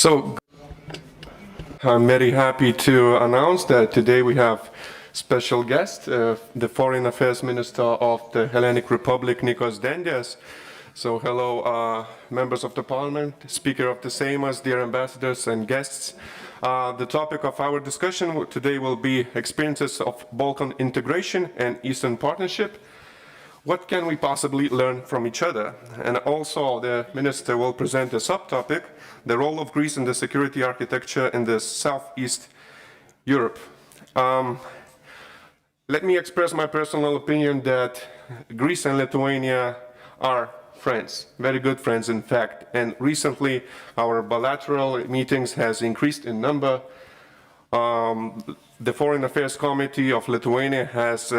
So, I'm very happy to announce that today we have special guest, the Foreign Affairs Minister of the Hellenic Republic, Nikos Dendias. So, hello, members of the Parliament, Speaker of the Seimas, dear ambassadors and guests. The topic of our discussion today will be experiences of Balkan integration and Eastern Partnership. What can we possibly learn from each other? And also the Minister will present a subtopic, the role of Greece in the security architecture in the Southeast Europe. Let me express my personal opinion that Greece and Lithuania are friends, very good friends in fact, and recently our bilateral meetings has increased in number. The Foreign Affairs Committee of Lithuania has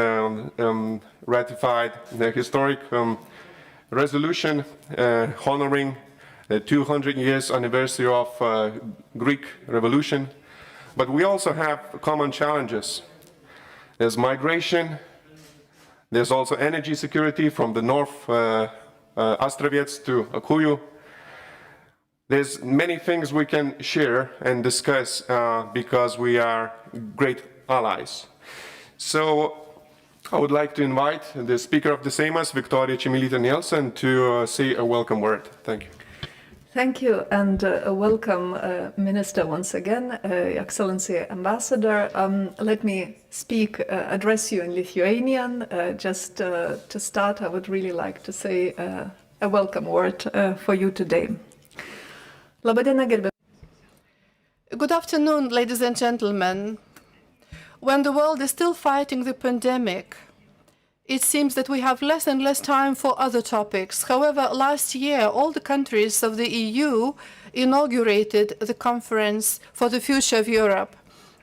ratified the historic resolution honoring the 200 years anniversary of Greek Revolution. But we also have common challenges. There's migration, there's also energy security from the north, Astravets to Akuyu. There's many things we can share and discuss because we are great allies. So I would like to invite the Speaker of the Seimas, Victoria Chimilita-Nielsen, to say a welcome word. Thank you. Thank you, and welcome, Minister, once again, Excellency Ambassador. Let me address you in Lithuanian. Just to start, I would really like to say a welcome word for you today. Good afternoon, ladies and gentlemen. When the world is still fighting the pandemic, it seems that we have less and less time for other topics. However, last year, all the countries of the EU inaugurated the Conference for the Future of Europe.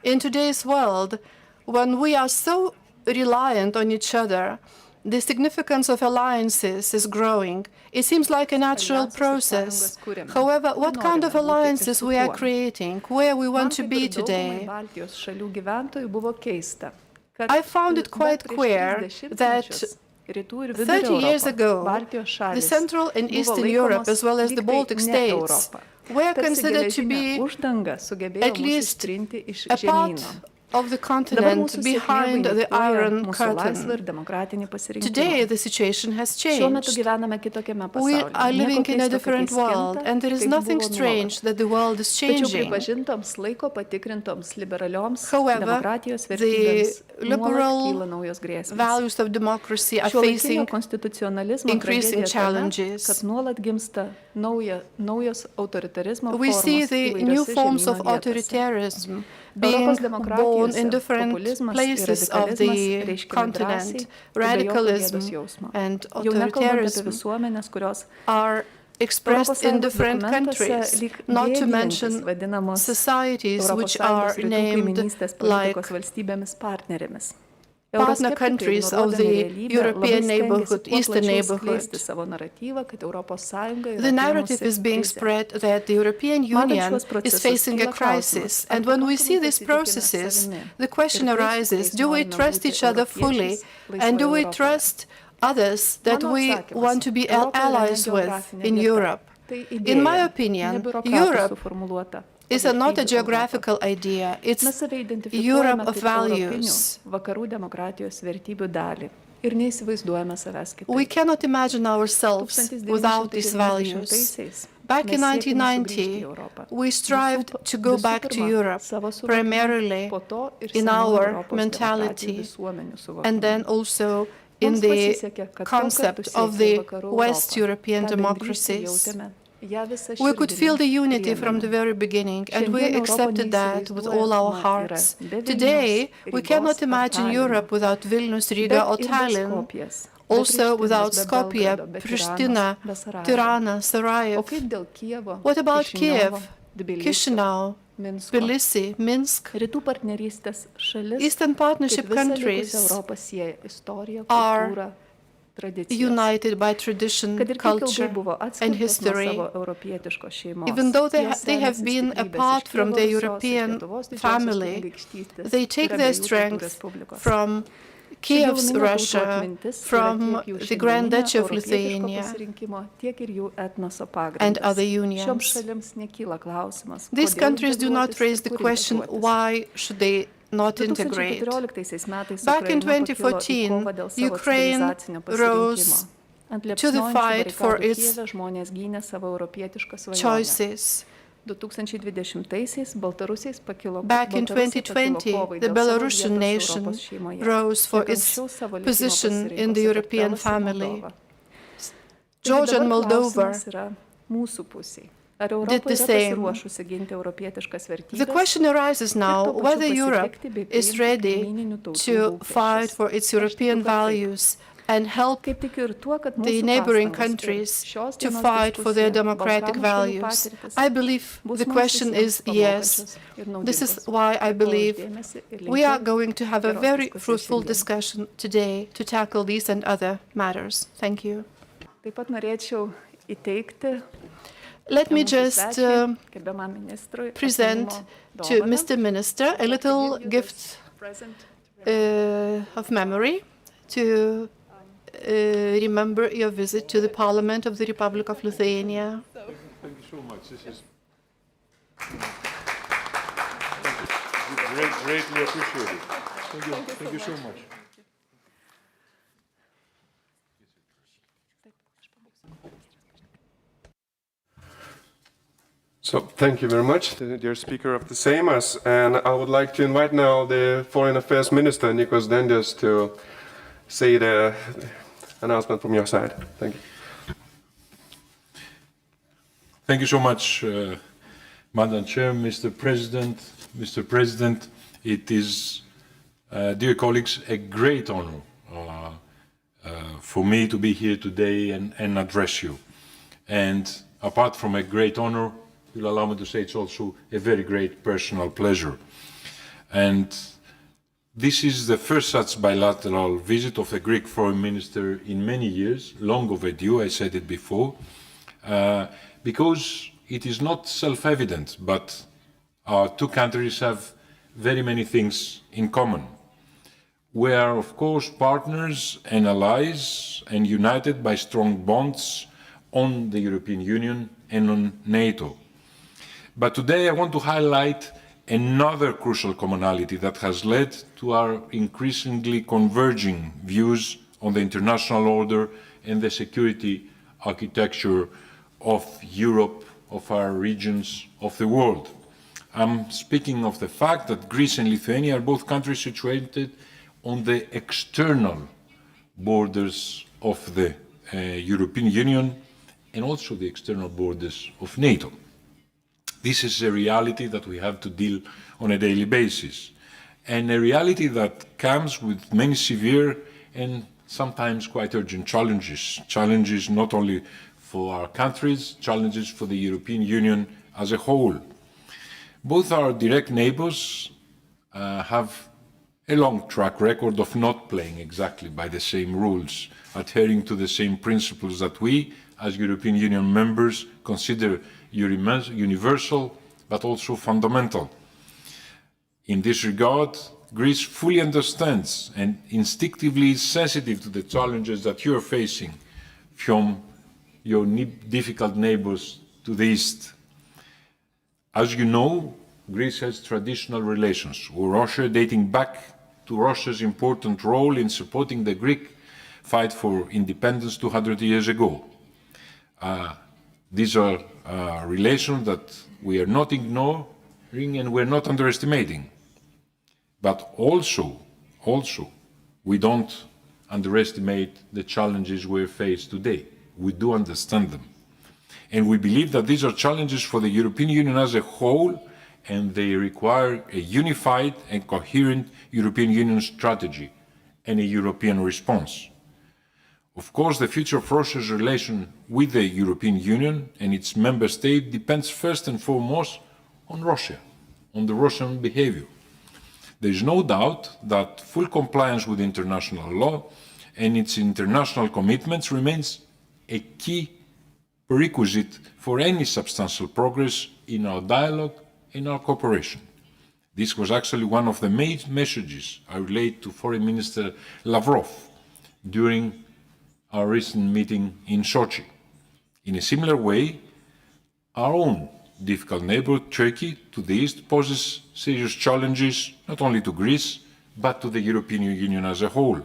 In today's world, when we are so reliant on each other, the significance of alliances is growing. It seems like a natural process. However, what kind of alliances we are creating, where we want to be today? I found it quite clear that 30 years ago, the Central and Eastern Europe, as well as the Baltic states, were considered to be at least a part of the continent behind the Iron Curtain. Today, the situation has changed. We are living in a different world, and there is nothing strange that the world is changing. However, the liberal values of democracy are facing increasing challenges. We see the new forms of authoritarianism being born in different places of the continent. Radicalism and authoritarianism are expressed in different countries, not to mention societies which are named like partner countries of the European neighborhood, Eastern neighborhood. The narrative is being spread that the European Union is facing a crisis. And when we see these processes, the question arises, do we trust each other fully? And do we trust others that we want to be allies with in Europe? In my opinion, Europe is not a geographical idea, it's Europe of values. We cannot imagine ourselves without these values. Back in 1990, we strived to go back to Europe, primarily in our mentality, and then also in the concept of the West European democracies. We could feel the unity from the very beginning, and we accepted that with all our hearts. Today, we cannot imagine Europe without Vilnius, Riga, or Tallinn, also without Skopje, Pristina, Tirana, Sarajevo. What about Kiev, Chisinau, Tbilisi, Minsk? Eastern Partnership countries are united by tradition, culture, and history. Even though they have been apart from their European family, they take their strength from Kiev's Russia from the Grand Duchy of Lithuania and other unions. These countries do not raise the question, why should they not integrate? Back in 2014, Ukraine rose to the fight for its choices. Back in 2020, the Belarusian nation rose for its position in the European family. Georgia and Moldova did the same. The question arises now whether Europe is ready to fight for its European values and help the neighboring countries to fight for their democratic values. I believe the question is yes. This is why I believe we are going to have a very fruitful discussion today to tackle these and other matters. Thank you. Let me just present to Mr. Minister a little gift of memory to remember your visit to the Parliament of the Republic of Lithuania. Thank you so much. This is greatly appreciated. Thank you so much. So, thank you very much, dear Speaker of the Seimas, and I would like to invite now the Foreign Affairs Minister, Nikos Dendias, to say the announcement from your side. Thank you. Thank you so much, Madam Chair, Mr. President. Mr. President, it is, dear colleagues, a great honor for me to be here today and address you. And apart from a great honor, you'll allow me to say it's also a very great personal pleasure. And this is the first such bilateral visit of a Greek foreign minister in many years, long overdue, I said it before, because it is not self-evident, but our two countries have very many things in common. We are, of course, partners and allies and united by strong bonds on the European Union and on NATO. But today I want to highlight another crucial commonality that has led to our increasingly converging views on the international order and the security architecture of Europe, of our regions, of the world. I'm speaking of the fact that Greece and Lithuania are both countries situated on the external borders of the European Union and also the external borders of NATO. This is a reality that we have to deal on a daily basis, and a reality that comes with many severe and sometimes quite urgent challenges. Challenges not only for our countries, challenges for the European Union as a whole. Both our direct neighbors have a long track record of not playing exactly by the same rules, adhering to the same principles that we, as European Union members, consider universal, but also fundamental. In this regard, Greece fully understands and instinctively is sensitive to the challenges that you are facing from your difficult neighbors to the east. As you know, Greece has traditional relations with Russia dating back to Russia's important role in supporting the Greek fight for independence 200 years ago. These are relations that we are not ignoring and we're not underestimating. But also, we don't underestimate the challenges we face today. We do understand them. And we believe that these are challenges for the European Union as a whole, and they require a unified and coherent European Union strategy and a European response. Of course, the future of Russia's relation with the European Union and its member state depends first and foremost on Russia, on the Russian behavior. There is no doubt that full compliance with international law and its international commitments remains a key prerequisite for any substantial progress in our dialogue and our cooperation. This was actually one of the main messages I relayed to Foreign Minister Lavrov during our recent meeting in Sochi. In a similar way, our own difficult neighbour, Turkey, to the east, poses serious challenges not only to Greece, but to the European Union as a whole.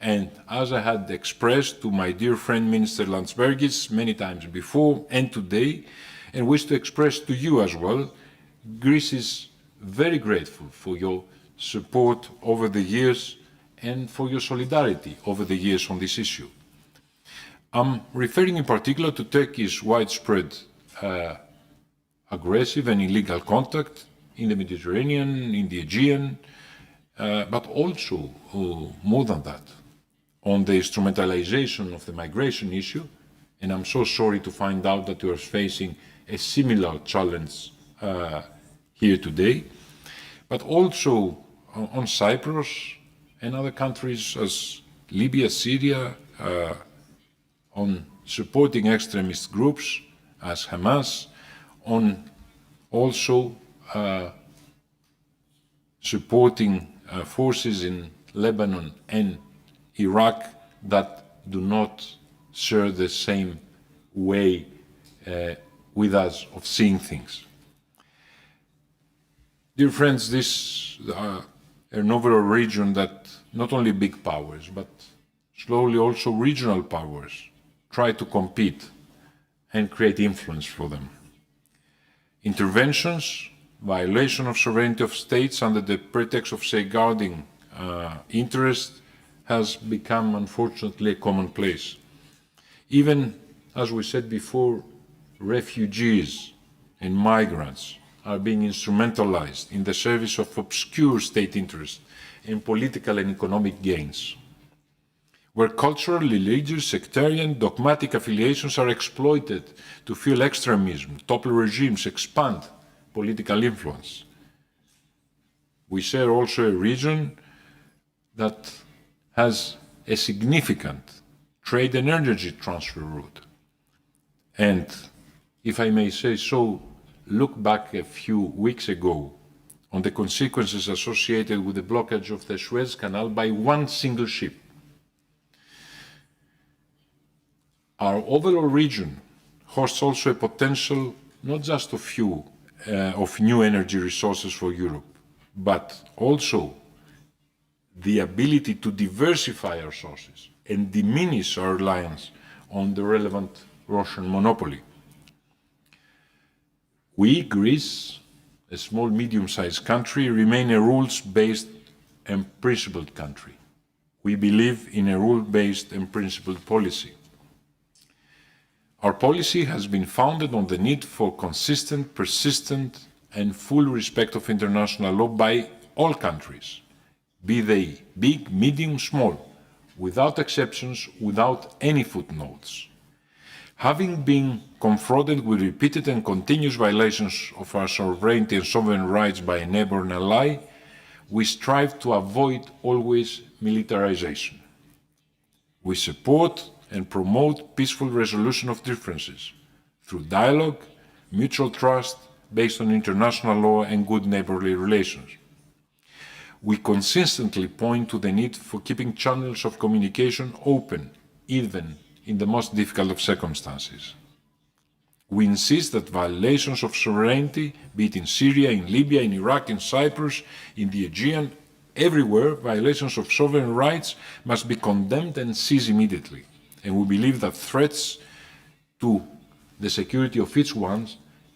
And as I had expressed to my dear friend Minister Landsbergis many times before and today, and wish to express to you as well, Greece is very grateful for your support over the years and for your solidarity over the years on this issue. I'm referring in particular to Turkey's widespread aggressive and illegal contact in the Mediterranean, in the Aegean, but also, more than that, on the instrumentalization of the migration issue, and I'm so sorry to find out that you are facing a similar challenge here today, but also on Cyprus and other countries as Libya, Syria, on supporting extremist groups as Hamas, on also supporting forces in Lebanon and Iraq that do not share the same way with us of seeing things. Dear friends, this is an overall region that not only big powers, but slowly also regional powers try to compete and create influence for them. Interventions, violation of sovereignty of states under the pretext of safeguarding interest has become, unfortunately, a commonplace. Even, as we said before, refugees and migrants are being instrumentalized in the service of obscure state interests and political and economic gains, where cultural, religious, sectarian, dogmatic affiliations are exploited to fuel extremism, topple regimes, expand political influence. We share also a region that has a significant trade and energy transfer route. And, if I may say so, look back a few weeks ago on the consequences associated with the blockage of the Suez Canal by one single ship. Our overall region hosts also a potential not just of new energy resources for Europe, but also the ability to diversify our sources and diminish our reliance on the relevant Russian monopoly. We, Greece, a small, medium-sized country, remain a rules-based and principled country. We believe in a rule-based and principled policy. Our policy has been founded on the need for consistent, persistent, and full respect of international law by all countries, be they big, medium, small, without exceptions, without any footnotes. Having been confronted with repeated and continuous violations of our sovereignty and sovereign rights by a neighbor and ally, we strive to avoid always militarization. We support and promote peaceful resolution of differences through dialogue, mutual trust based on international law and good neighborly relations. We consistently point to the need for keeping channels of communication open, even in the most difficult of circumstances. We insist that violations of sovereignty, be it in Syria, in Libya, in Iraq, in Cyprus, in the Aegean, everywhere, violations of sovereign rights must be condemned and cease immediately. And we believe that threats to the security of each one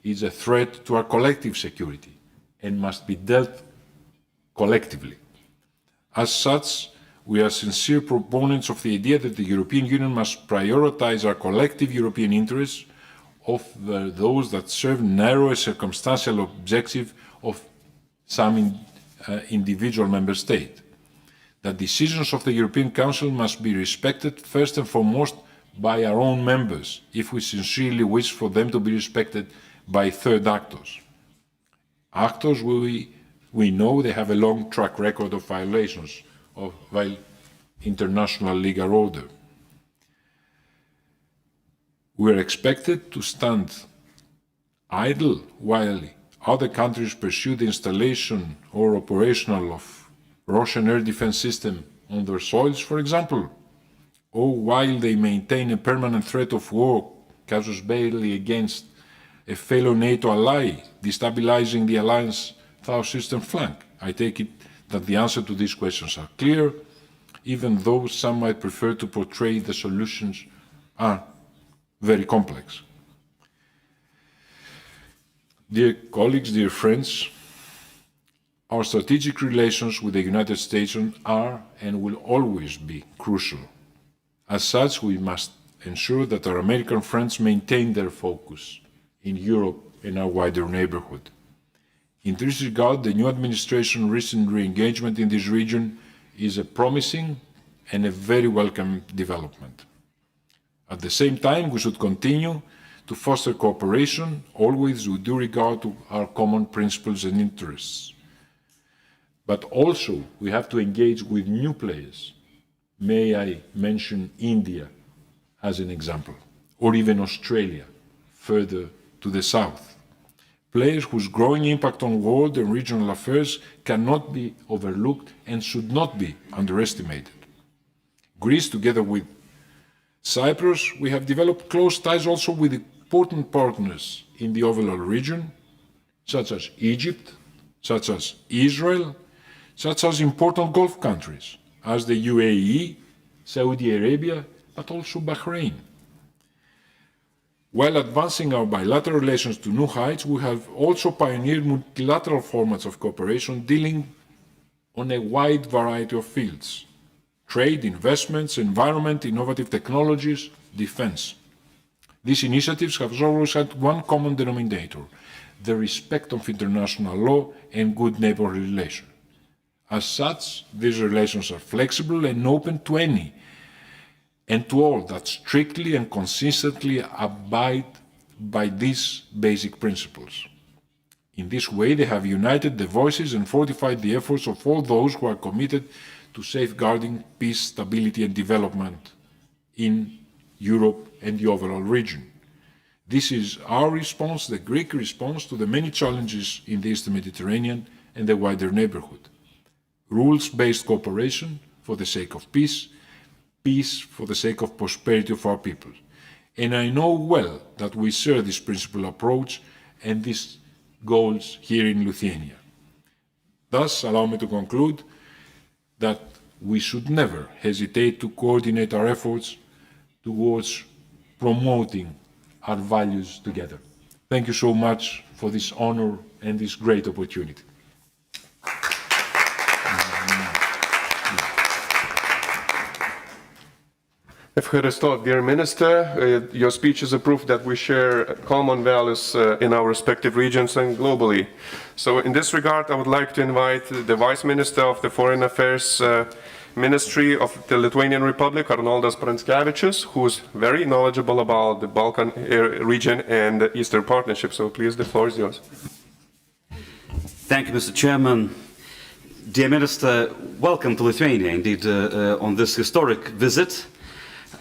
is a threat to our collective security and must be dealt collectively. As such, we are sincere proponents of the idea that the European Union must prioritize our collective European interests of those that serve narrow and circumstantial objective of some individual member state. That decisions of the European Council must be respected first and foremost by our own members, if we sincerely wish for them to be respected by third actors. Actors we know they have a long track record of violations of international legal order. We are expected to stand idle while other countries pursue the installation or operational of Russian air defense system on their soils, for example, or while they maintain a permanent threat of war, casus belli, against a fellow NATO ally, destabilizing the alliance southeastern flank? I take it that the answer to these questions are clear, even though some might prefer to portray the solutions are very complex. Dear colleagues, dear friends, our strategic relations with the United States are and will always be crucial. As such, we must ensure that our American friends maintain their focus in Europe and our wider neighborhood. In this regard, the new administration's recent re-engagement in this region is a promising and a very welcome development. At the same time, we should continue to foster cooperation, always with due regard to our common principles and interests. But also, we have to engage with new players. May I mention India as an example, or even Australia, further to the south. Players whose growing impact on world and regional affairs cannot be overlooked and should not be underestimated. Greece, together with Cyprus, we have developed close ties also with important partners in the overall region, such as Egypt, such as Israel, such as important Gulf countries, as the UAE, Saudi Arabia, but also Bahrain. While advancing our bilateral relations to new heights, we have also pioneered multilateral formats of cooperation dealing on a wide variety of fields: trade, investments, environment, innovative technologies, defense. These initiatives have always had one common denominator: the respect of international law and good neighborly relations. As such, these relations are flexible and open to any and to all that strictly and consistently abide by these basic principles. In this way, they have united the voices and fortified the efforts of all those who are committed to safeguarding peace, stability and development in Europe and the overall region. This is our response, the Greek response, to the many challenges in the Eastern Mediterranean and the wider neighborhood. Rules-based cooperation for the sake of peace, peace for the sake of prosperity of our people. And I know well that we share this principal approach and these goals here in Lithuania. Thus, allow me to conclude that we should never hesitate to coordinate our efforts towards promoting our values together. Thank you so much for this honor and this great opportunity. Evcharisto, dear Minister, your speech is a proof that we share common values in our respective regions and globally. So in this regard, I would like to invite the Vice Minister of the Foreign Affairs Ministry of the Lithuanian Republic, Arnoldas Pranckevičius, who is very knowledgeable about the Balkan region and the Eastern Partnership. So please, the floor is yours. Thank you, Mr. Chairman. Dear Minister, welcome to Lithuania, indeed, on this historic visit.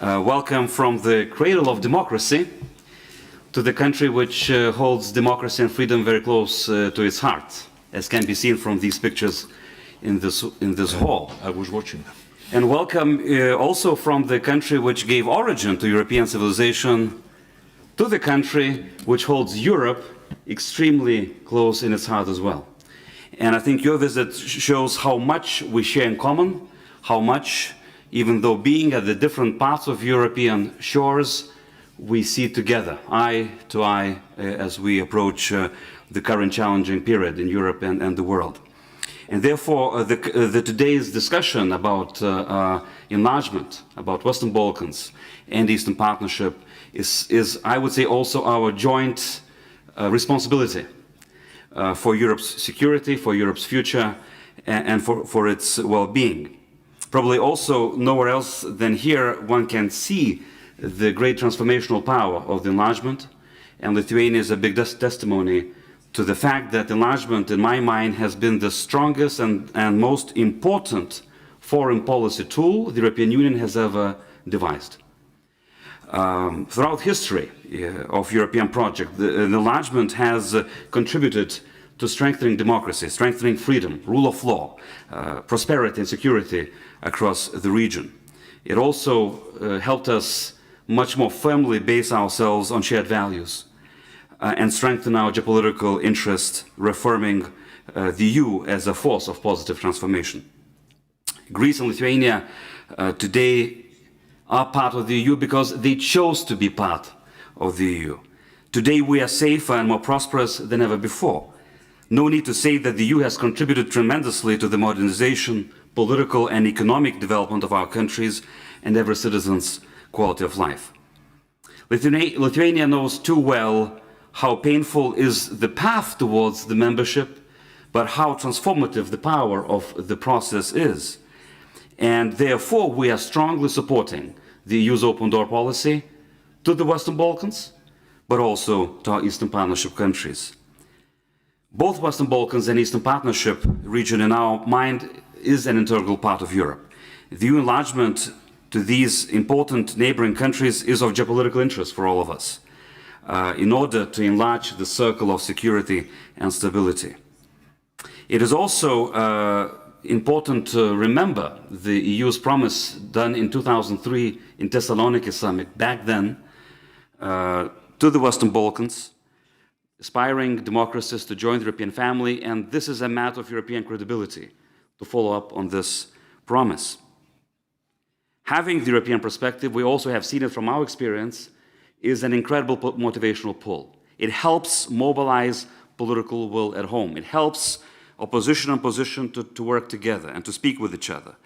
Welcome from the cradle of democracy to the country which holds democracy and freedom very close to its heart, as can be seen from these pictures in this hall. I was watching them. And welcome also from the country which gave origin to European civilization, to the country which holds Europe extremely close in its heart as well. And I think your visit shows how much we share in common, how much, even though being at the different parts of European shores, we see together, eye to eye, as we approach the current challenging period in Europe and the world. And therefore, today's discussion about enlargement, about Western Balkans and Eastern Partnership is, I would say, also our joint responsibility for Europe's security, for Europe's future, and for its well-being. Probably also nowhere else than here one can see the great transformational power of the enlargement, and Lithuania is a big testimony to the fact that enlargement, in my mind, has been the strongest and most important foreign policy tool the European Union has ever devised. Throughout history of European project, the enlargement has contributed to strengthening democracy, strengthening freedom, rule of law, prosperity and security across the region. It also helped us much more firmly base ourselves on shared values and strengthen our geopolitical interest, reaffirming the EU as a force of positive transformation. Greece and Lithuania today are part of the EU because they chose to be part of the EU. Today we are safer and more prosperous than ever before. No need to say that the EU has contributed tremendously to the modernization, political and economic development of our countries and every citizen's quality of life. Lithuania knows too well how painful is the path towards the membership, but how transformative the power of the process is. And therefore, we are strongly supporting the EU's open door policy to the Western Balkans, but also to our Eastern Partnership countries. Both Western Balkans and Eastern Partnership region, in our mind, is an integral part of Europe. The EU enlargement to these important neighboring countries is of geopolitical interest for all of us, in order to enlarge the circle of security and stability. It is also important to remember the EU's promise done in 2003 in Thessaloniki summit, back then, to the Western Balkans, aspiring democracies to join the European family, and this is a matter of European credibility to follow up on this promise. Having the European perspective, we also have seen it from our experience, is an incredible motivational pull. It helps mobilize political will at home. It helps opposition and position to work together and to speak with each other.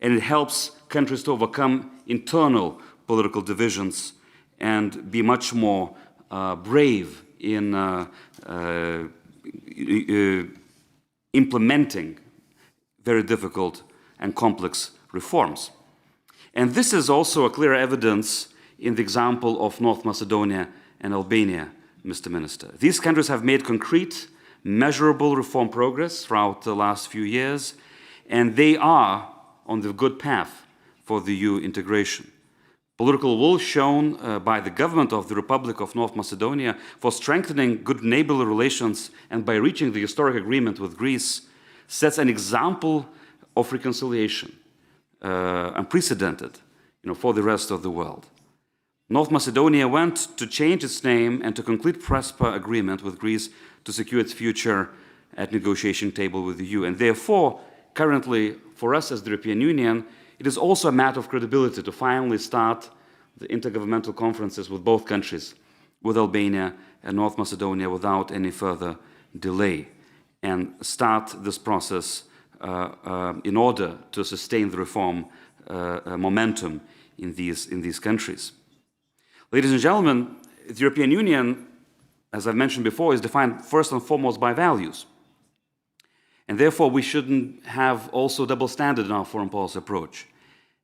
And it helps countries to overcome internal political divisions and be much more brave in implementing very difficult and complex reforms. And this is also a clear evidence in the example of North Macedonia and Albania, Mr. Minister. These countries have made concrete, measurable reform progress throughout the last few years, and they are on the good path for the EU integration. Political will shown by the government of the Republic of North Macedonia for strengthening good neighborly relations and by reaching the historic agreement with Greece sets an example of reconciliation, unprecedented, for the rest of the world. North Macedonia went to change its name and to complete PRESPA agreement with Greece to secure its future at negotiation table with the EU. And therefore, currently, for us as the European Union, it is also a matter of credibility to finally start the intergovernmental conferences with both countries, with Albania and North Macedonia, without any further delay, and start this process in order to sustain the reform momentum in these countries. Ladies and gentlemen, the European Union, as I've mentioned before, is defined first and foremost by values. And therefore, we shouldn't have also double standard in our foreign policy approach.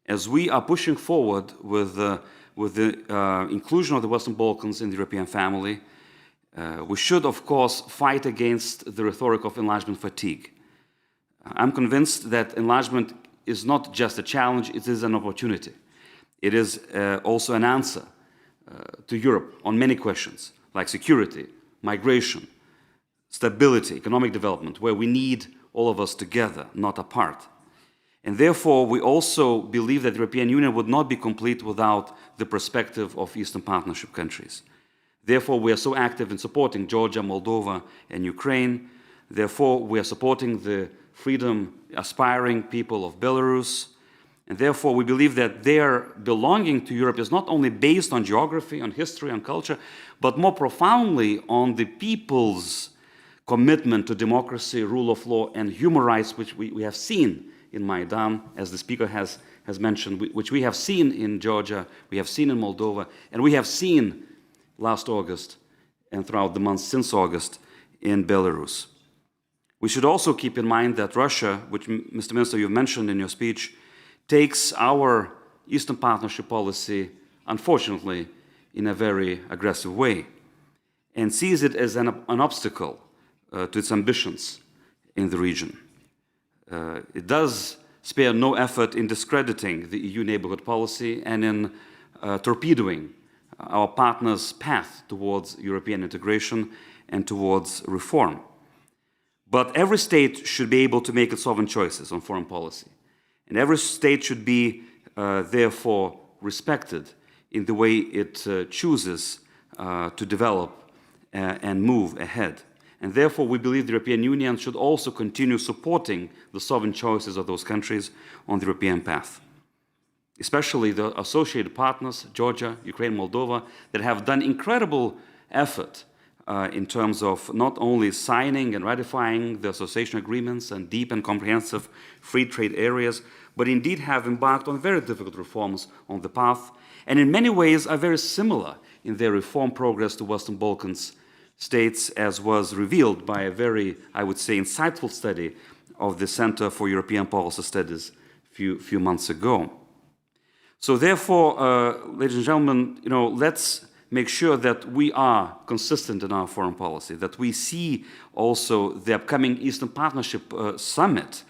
As we are pushing forward with the inclusion of the Western Balkans in the European family, we should, of course, fight against the rhetoric of enlargement fatigue. I'm convinced that enlargement is not just a challenge, it is an opportunity. It is also an answer to Europe on many questions, like security, migration, stability, economic development, where we need all of us together, not apart. And therefore, we also believe that the European Union would not be complete without the perspective of Eastern Partnership countries. Therefore, we are so active in supporting Georgia, Moldova, and Ukraine. Therefore, we are supporting the freedom-aspiring people of Belarus. And therefore, we believe that their belonging to Europe is not only based on geography, on history, on culture, but more profoundly on the people's commitment to democracy, rule of law, and human rights, which we have seen in Maidan, as the speaker has mentioned, which we have seen in Georgia, we have seen in Moldova, and we have seen last August and throughout the months since August in Belarus. We should also keep in mind that Russia, which, Mr. Minister, you've mentioned in your speech, takes our Eastern Partnership policy, unfortunately, in a very aggressive way, and sees it as an obstacle to its ambitions in the region. It does spare no effort in discrediting the EU neighborhood policy and in torpedoing our partners' path towards European integration and towards reform. But every state should be able to make its sovereign choices on foreign policy. And every state should be, therefore, respected in the way it chooses to develop and move ahead. And therefore, we believe the European Union should also continue supporting the sovereign choices of those countries on the European path. Especially the associated partners, Georgia, Ukraine, Moldova, that have done incredible effort in terms of not only signing and ratifying the association agreements and deep and comprehensive free trade areas, but indeed have embarked on very difficult reforms on the path, and in many ways are very similar in their reform progress to Western Balkans states, as was revealed by a very, I would say, insightful study of the Center for European Policy Studies a few months ago. So therefore, ladies and gentlemen, let's make sure that we are consistent in our foreign policy, that we see also the upcoming Eastern Partnership Summit,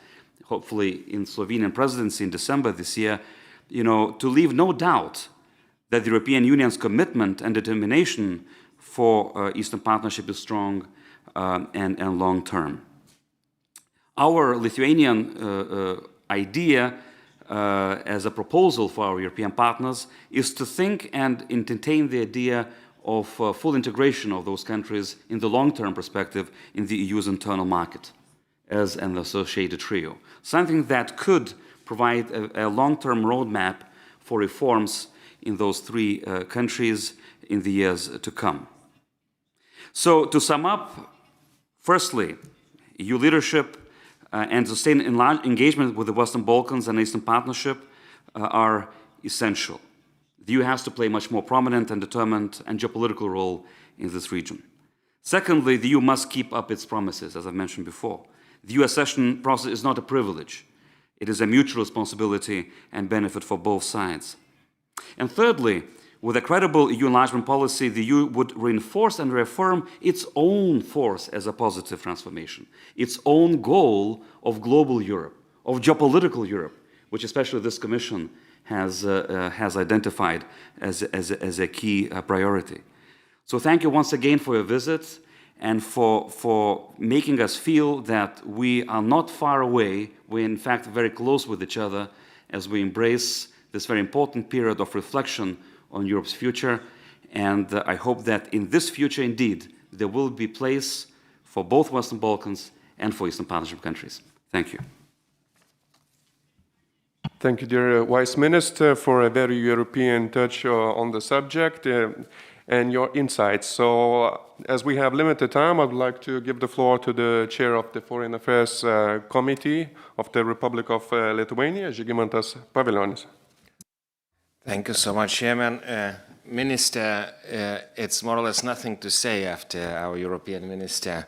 hopefully in Slovenian presidency in December this year, to leave no doubt that the European Union's commitment and determination for Eastern Partnership is strong and long-term. Our Lithuanian idea as a proposal for our European partners is to think and entertain the idea of full integration of those countries in the long-term perspective in the EU's internal market as an associated trio. Something that could provide a long-term roadmap for reforms in those three countries in the years to come. So to sum up, firstly, EU leadership and sustained engagement with the Western Balkans and Eastern Partnership are essential. The EU has to play a much more prominent and determined and geopolitical role in this region. Secondly, the EU must keep up its promises, as I mentioned before. The EU accession process is not a privilege. It is a mutual responsibility and benefit for both sides. And thirdly, with a credible EU enlargement policy, the EU would reinforce and reaffirm its own force as a positive transformation, its own goal of global Europe, of geopolitical Europe, which especially this Commission has identified as a key priority. So thank you once again for your visit and for making us feel that we are not far away. We're in fact very close with each other as we embrace this very important period of reflection on Europe's future, and I hope that in this future, indeed, there will be place for both Western Balkans and for Eastern Partnership countries. Thank you. Thank you, dear Vice Minister, for a very European touch on the subject and your insights. So, as we have limited time, I would like to give the floor to the Chair of the Foreign Affairs Committee of the Republic of Lithuania, Žygimantas Pavilionis. Thank you so much, Chairman. Minister, it's more or less nothing to say after our European Minister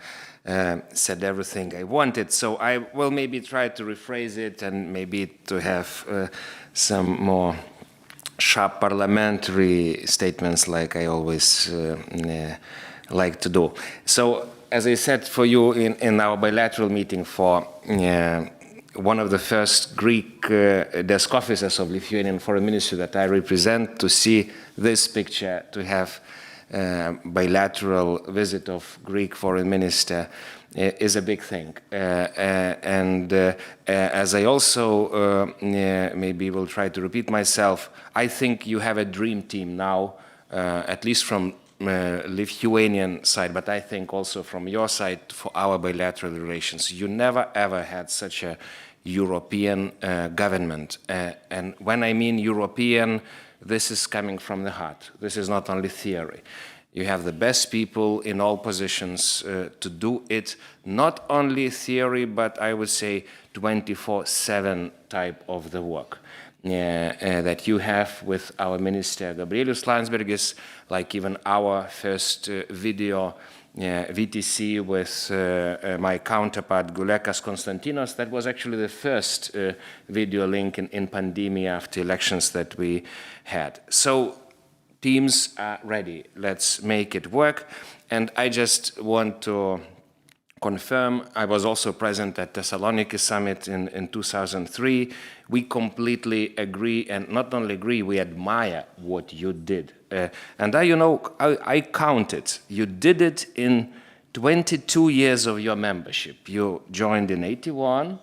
said everything I wanted, so I will maybe try to rephrase it and maybe to have some more sharp parliamentary statements like I always like to do. So, as I said for you in our bilateral meeting for one of the first Greek desk officers of Lithuanian Foreign Ministry that I represent, to see this picture, to have bilateral visit of Greek Foreign Minister is a big thing. And as I also maybe will try to repeat myself, I think you have a dream team now, at least from Lithuanian side, but I think also from your side for our bilateral relations. You never ever had such a European government. And when I mean European, this is coming from the heart. This is not only theory. You have the best people in all positions to do it, not only theory, but I would say 24/7 type of the work. That you have with our Minister Gabrielius Landsbergis, like even our first video VTC with my counterpart Gulekas Konstantinos. That was actually the first video link in pandemic after elections that we had. So teams are ready. Let's make it work. And I just want to confirm, I was also present at Thessaloniki summit in 2003. We completely agree, and not only agree, we admire what you did. And I counted. You did it in 22 years of your membership. You joined in 81,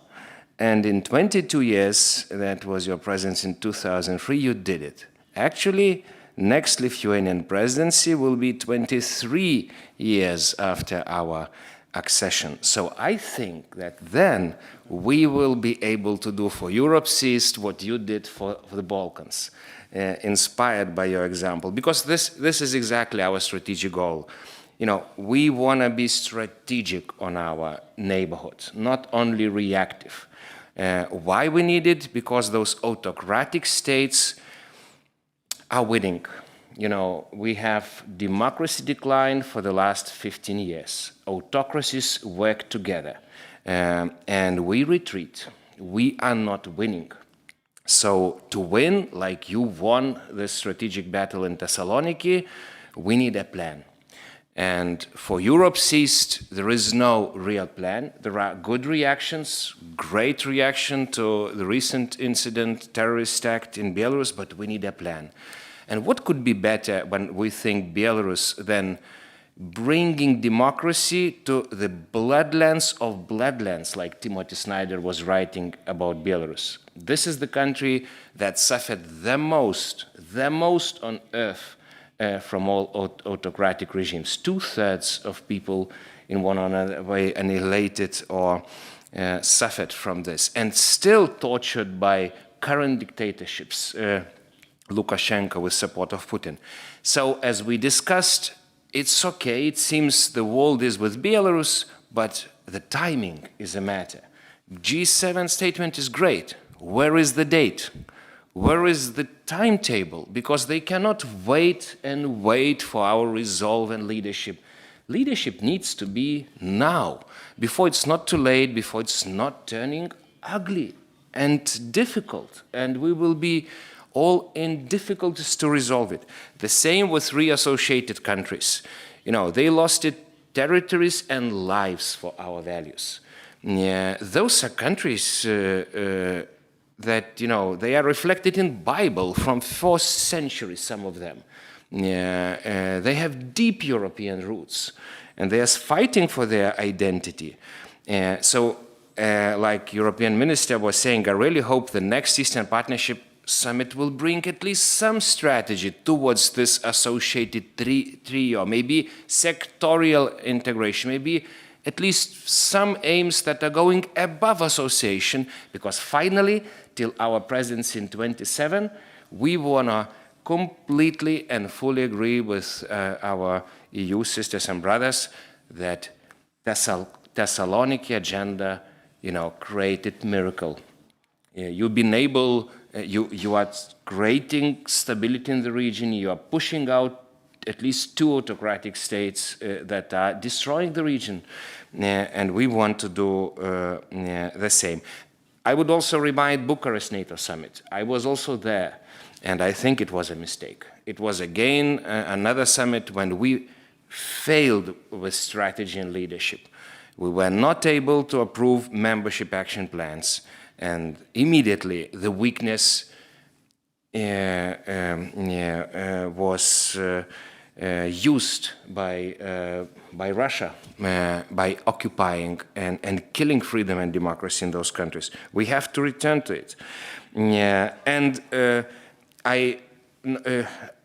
and in 22 years, that was your presence in 2003, you did it. Actually, next Lithuanian presidency will be 23 years after our accession. So I think that then we will be able to do for Europe's East what you did for the Balkans, inspired by your example, because this is exactly our strategic goal. You know, we want to be strategic on our neighborhood, not only reactive. Why we need it? Because those autocratic states are winning. You know, we have democracy decline for the last 15 years. Autocracies work together, and we retreat. We are not winning. So to win, like you won the strategic battle in Thessaloniki, we need a plan. And for Europe's East, there is no real plan. There are good reactions, great reaction to the recent incident, terrorist act in Belarus, but we need a plan. And what could be better when we think Belarus than bringing democracy to the bloodlands of bloodlands, like Timothy Snyder was writing about Belarus. This is the country that suffered the most on earth from all autocratic regimes. 2/3 of people in one or another way annihilated or suffered from this, and still tortured by current dictatorships, Lukashenko with support of Putin. So as we discussed, it's okay, it seems the world is with Belarus, but the timing is a matter. G7 statement is great. Where is the date? Where is the timetable? Because they cannot wait and wait for our resolve and leadership. Leadership needs to be now, before it's not too late, before it's not turning ugly and difficult, and we will be all in difficulties to resolve it. The same with reassociated countries. You know, they lost it, territories and lives for our values. Yeah, those are countries that, you know, they are reflected in Bible from 4th century, some of them. They have deep European roots, and they are fighting for their identity. Like European Minister was saying, I really hope the next Eastern Partnership Summit will bring at least some strategy towards this associated trio, maybe sectorial integration, maybe at least some aims that are going above association, because finally, till our presidency in 27, we want to completely and fully agree with our EU sisters and brothers that Thessaloniki agenda, you know, created miracle. You've been able, you are creating stability in the region, you are pushing out at least 2 autocratic states that are destroying the region, and we want to do the same. I would also remind Bucharest NATO summit. I was also there, and I think it was a mistake. It was again another summit when we failed with strategy and leadership. We were not able to approve membership action plans, and immediately the weakness was used by Russia, by occupying and killing freedom and democracy in those countries. We have to return to it.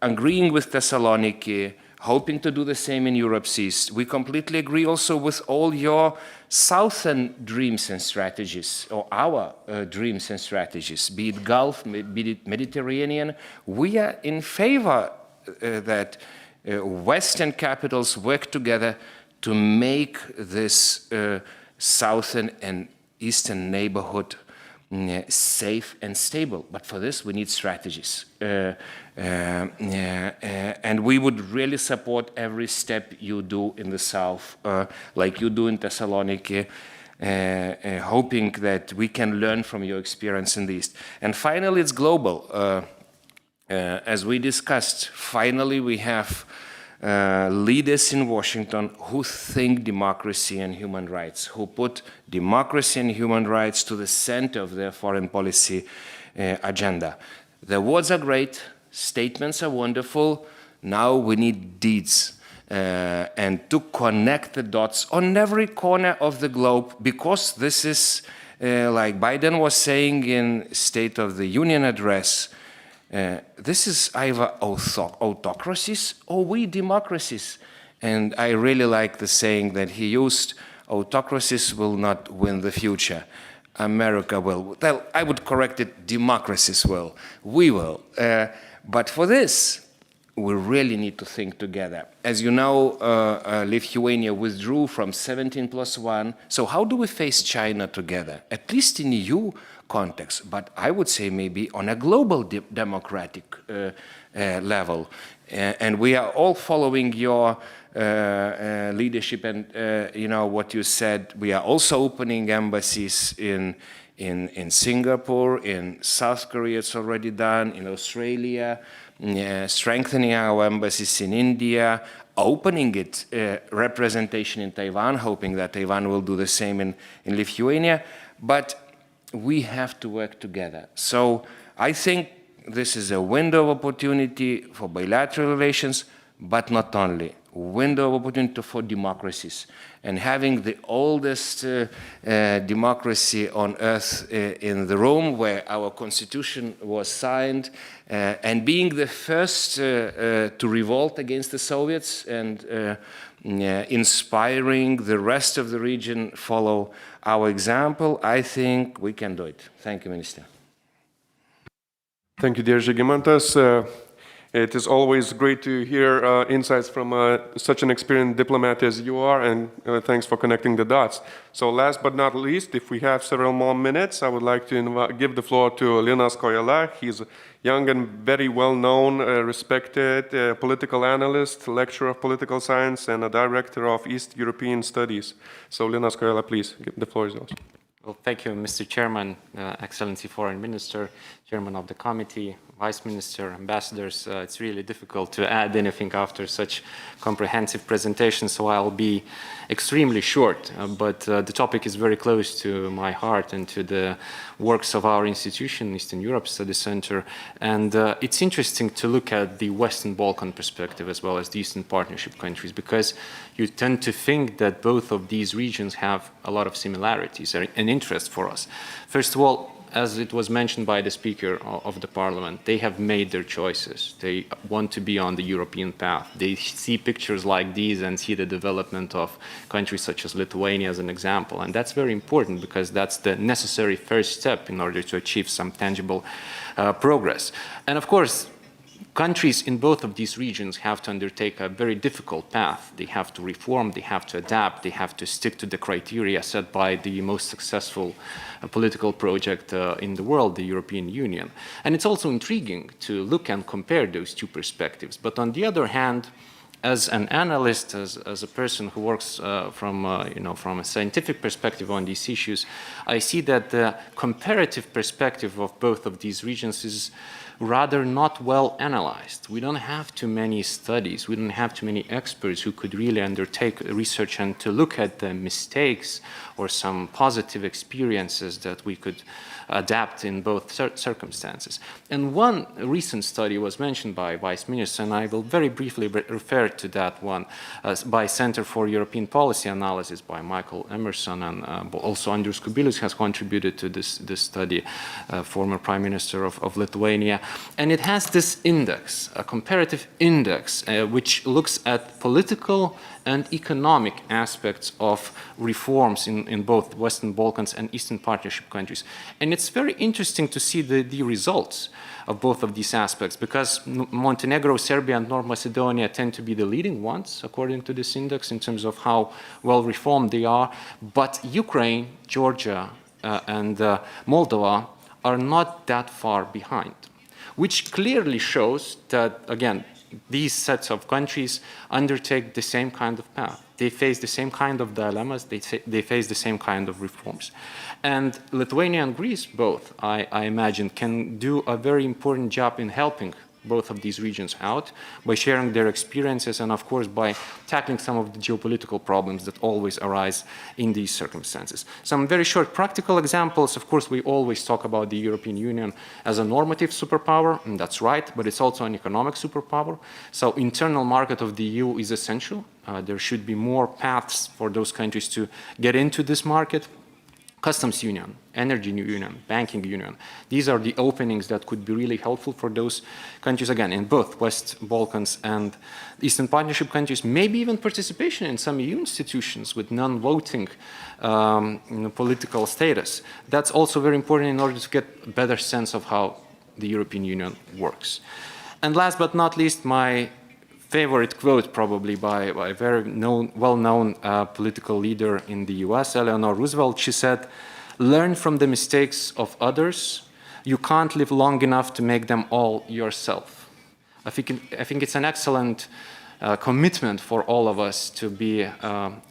Agreeing with Thessaloniki, hoping to do the same in Europe's East. We completely agree also with all your southern dreams and strategies, or our dreams and strategies, be it Gulf, be it Mediterranean. We are in favor that Western capitals work together to make this southern and eastern neighborhood safe and stable. But for this, we need strategies. And we would really support every step you do in the south, like you do in Thessaloniki, hoping that we can learn from your experience in the East. And finally, it's global. As we discussed, finally we have leaders in Washington who think democracy and human rights, who put democracy and human rights to the center of their foreign policy agenda. The words are great, statements are wonderful, now we need deeds. and to connect the dots on every corner of the globe, because this is, like Biden was saying in State of the Union address, this is either autocracies or we democracies. And I really like the saying that he used, autocracies will not win the future. America will. Well, I would correct it, democracies will. We will. But for this, we really need to think together. As you know, Lithuania withdrew from 17+1. So how do we face China together? At least in EU context, but I would say maybe on a global democratic level. And we are all following your leadership and you know what you said. We are also opening embassies in Singapore, in South Korea it's already done, in Australia, strengthening our embassies in India, opening it, representation in Taiwan, hoping that Taiwan will do the same in Lithuania. But we have to work together. So I think this is a window of opportunity for bilateral relations, but not only. Window of opportunity for democracies. And having the oldest democracy on earth in the room where our constitution was signed, and being the first to revolt against the Soviets and inspiring the rest of the region follow our example, I think we can do it. Thank you, Minister. Thank you, dear Žygimantas. It is always great to hear insights from such an experienced diplomat as you are, and thanks for connecting the dots. So last but not least, if we have several more minutes, I would like to give the floor to Linas Kojala. He's a young and very well-known, respected political analyst, lecturer of political science, and a director of East European Studies. So Linas Kojala, please, the floor is yours. Well, thank you, Mr. Chairman, Excellency Foreign Minister, Chairman of the Committee, Vice Minister, Ambassadors. It's really difficult to add anything after such comprehensive presentation, so I'll be extremely short. But the topic is very close to my heart and to the works of our institution, Eastern Europe Study Center. And it's interesting to look at the Western Balkan perspective as well as the Eastern Partnership countries, because you tend to think that both of these regions have a lot of similarities and interest for us. First of all, as it was mentioned by the Speaker of the Parliament, they have made their choices. They want to be on the European path. They see pictures like these and see the development of countries such as Lithuania as an example. And that's very important because that's the necessary first step in order to achieve some tangible progress. And of course, countries in both of these regions have to undertake a very difficult path. They have to reform, they have to adapt, they have to stick to the criteria set by the most successful political project in the world, the European Union. And it's also intriguing to look and compare those two perspectives. But on the other hand, as an analyst, as a person who works from a scientific perspective on these issues, I see that the comparative perspective of both of these regions is rather not well analyzed. We don't have too many studies, we don't have too many experts who could really undertake research and to look at the mistakes or some positive experiences that we could adapt in both circumstances. And one recent study was mentioned by Vice Minister, and I will very briefly refer to that one, by Center for European Policy Analysis by Michael Emerson, and also Andrius Kubilius has contributed to this study, former Prime Minister of Lithuania. And it has this index, a comparative index, which looks at political and economic aspects of reforms in both Western Balkans and Eastern Partnership countries. And it's very interesting to see the results of both of these aspects, because Montenegro, Serbia, and North Macedonia tend to be the leading ones, according to this index, in terms of how well reformed they are. But Ukraine, Georgia, and Moldova are not that far behind, which clearly shows that, again, these sets of countries undertake the same kind of path. They face the same kind of dilemmas, they face the same kind of reforms. And Lithuania and Greece both, I imagine, can do a very important job in helping both of these regions out by sharing their experiences and, of course, by tackling some of the geopolitical problems that always arise in these circumstances. Some very short practical examples. Of course, we always talk about the European Union as a normative superpower, and that's right, but it's also an economic superpower. So internal market of the EU is essential. There should be more paths for those countries to get into this market. Customs union, energy union, banking union. These are the openings that could be really helpful for those countries, again, in both West Balkans and Eastern Partnership countries, maybe even participation in some EU institutions with non-voting political status. That's also very important in order to get a better sense of how the European Union works. And last but not least, my favorite quote probably by a very well-known political leader in the US, Eleanor Roosevelt. She said, "Learn from the mistakes of others. You can't live long enough to make them all yourself." I think it's an excellent commitment for all of us to be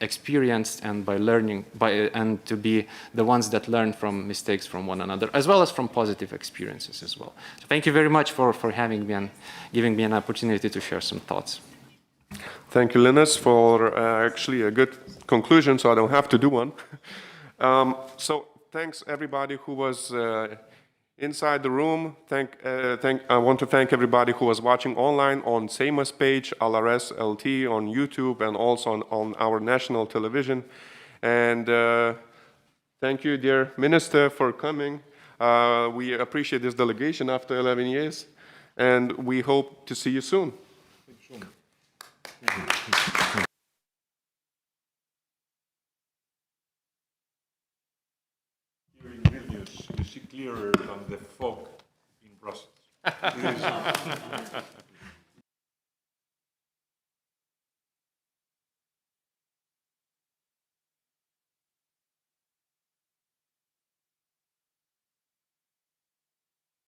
experienced and by learning, and to be the ones that learn from mistakes from one another, as well as from positive experiences as well. So thank you very much for having me and giving me an opportunity to share some thoughts. Thank you, Linus, for actually a good conclusion, so I don't have to do one. So thanks everybody who was inside the room. I want to thank everybody who was watching online on Seimas page, LRS LT on YouTube, and also on our national television. And thank you, dear Minister, for coming. We appreciate this delegation after 11 years, and we hope to see you soon. Here in Vilnius, you see clearer than the fog in Brussels.